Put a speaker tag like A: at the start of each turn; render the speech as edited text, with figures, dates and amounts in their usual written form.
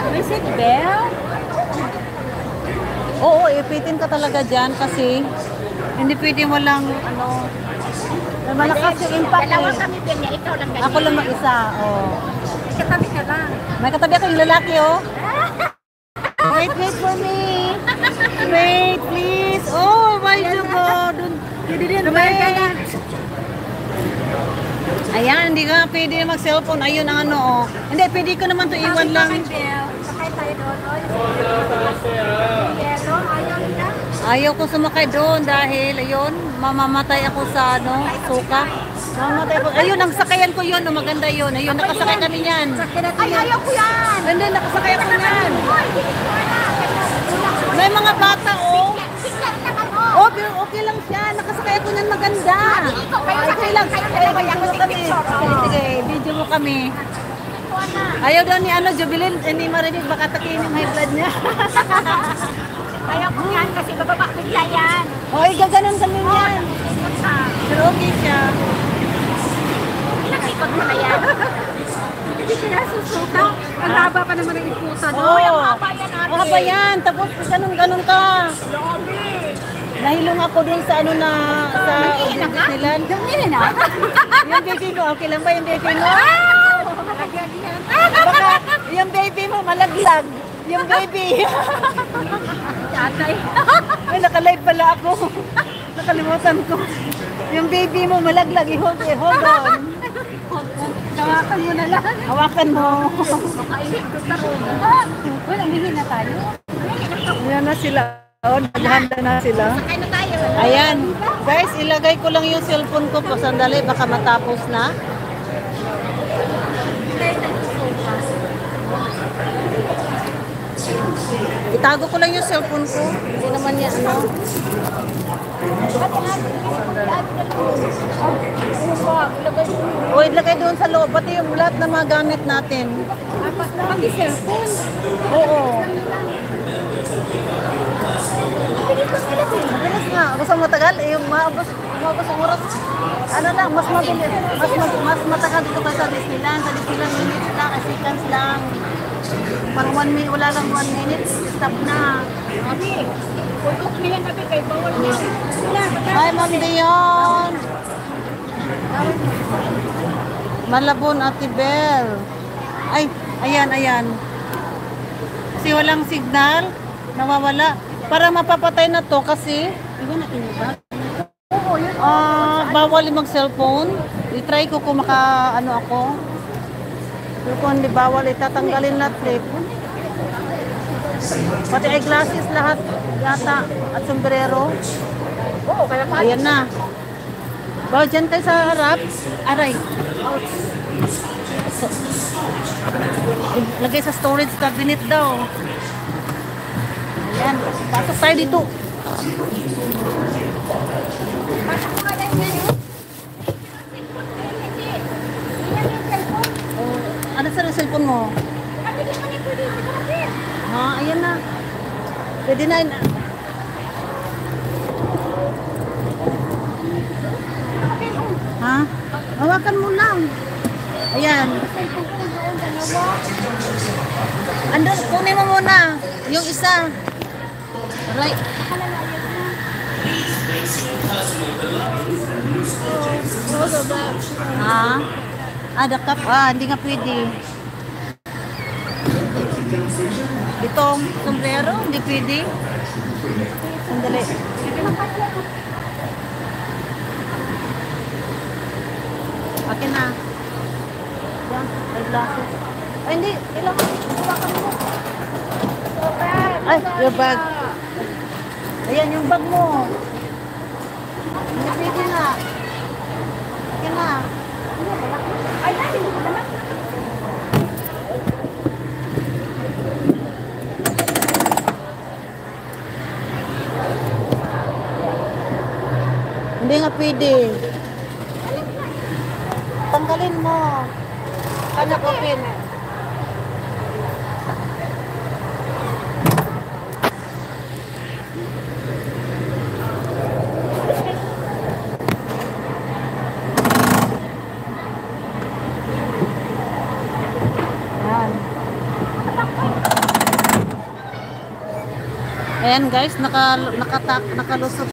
A: May seatbelt?
B: Oo, ipitin ka talaga dyan kasi hindi pwede walang ano. Malakas yung impact
A: Dalawa
B: eh.
A: kami pinya, ikaw lang ganyan.
B: Ako lang mag-isa. Oh.
A: Katabi ka lang.
B: May katabi ako yung lalaki oh. Wait, wait for me. Wait, please. Oh my God. You didn't wait. Ayan, hindi ka pwede mag-cellphone. Ayun ang ano oh. Hindi, pwede ko naman to iwan lang.
A: Sakay tayo doon. Yelo, ayaw nila.
B: Ayaw ko sumakay doon dahil ayun, mamamatay ako sa ano, suka. Mamamatay ako. Ayun, ang sakayan ko yun. Oh, maganda yun. Ayun, nakasakay kami niyan.
A: Ay, ayaw ko yan.
B: Hindi, nakasakay ako niyan. May mga bata oh. Oh, pero okay lang siya. Nakasakay ako niyan maganda. Okay lang. Video mo kami. Sige, video mo kami. Ayaw daw ni ano, Jubilin, hindi marinig baka takin yung high blood niya.
A: Ayaw ko yan kasi bababa bigla yan.
B: Oy, gaganon kami niyan. Pero okay siya.
A: Ilang ikot mo na yan. Hindi kaya susuka. Ang haba pa naman ang ikutan.
B: Oo.
A: Ang haba yan ate.
B: Ang haba yan. Tapos ganun-ganun ka.
A: Lobe.
B: Nahilong ako dun sa ano na sa Disneyland.
A: Ganyan na.
B: Yung baby mo, okay lang ba yung baby mo? Baka yung baby mo malaglag. Yung baby.
A: Tatay.
B: Ay, naka-live pala ako. Nakalimutan ko. Yung baby mo malaglag. Hold on.
A: Hawakan mo na lang.
B: Hawakan mo.
A: Makainit ko sa room. Wala, hindi na tayo.
B: Ayan na sila. Oh, naghanda na sila.
A: Sakay na tayo.
B: Ayan. Guys, ilagay ko lang yung cellphone ko po. Sandali, baka matapos na. Itago ko lang yung cellphone ko. Hindi naman yan, ano. O, ilagay doon sa loob. Pati yung lahat na mga gamit natin.
A: Pati cellphone.
B: Oo. Mabilis nga. Gusto mo matagal? Eh, maabos ang oras. Ano lang, mas mabilis. Mas matagal dito pa sa Disneyland. Sa Disneyland, minutes lang, seconds lang. Parang 1 minute, wala lang 1 minute. Stop na.
A: Okay. Pulok na yan nabi kay bawal na.
B: Hi, Ma'am Dion. Malabon, Ate Bell. Ay, ayan. Kasi walang signal. Nawawala. Para mapapatay na to kasi
A: Iba natin yung bag.
B: bawal yung mag-cellphone. I-try ko kung maka ano ako. Pero kung hindi bawal, itatanggalin na flip. Pati eyeglasses lahat yata at sombrero.
A: Oo, kaya pa.
B: Ayan na. Bawa dyan tayo sa harap. Aray. Lagay sa storage cabinet daw. Ayan. Pasok tayo dito.
A: Pasok ko lang yan.
B: Ano sa cellphone mo? Ha, ayan na. Pwede na. Ha? Hawakan mo lang. Ayan. Andun, kunin mo muna. Yung isa. Right. Ha? The cup. Hindi nga pwede. Itong sombrero, hindi pwede. Sandali. Akin na. Yan, may glasses. Ay, hindi. Kailangan. Hawakan mo. Ay, your bag. Ayan, yung bag mo. Hindi pwede na. Akin na.
A: Ay, hindi ko dala.
B: Hindi nga pwede. Tanggalin mo. Kanya open. Yan. Ayan guys, nakalusot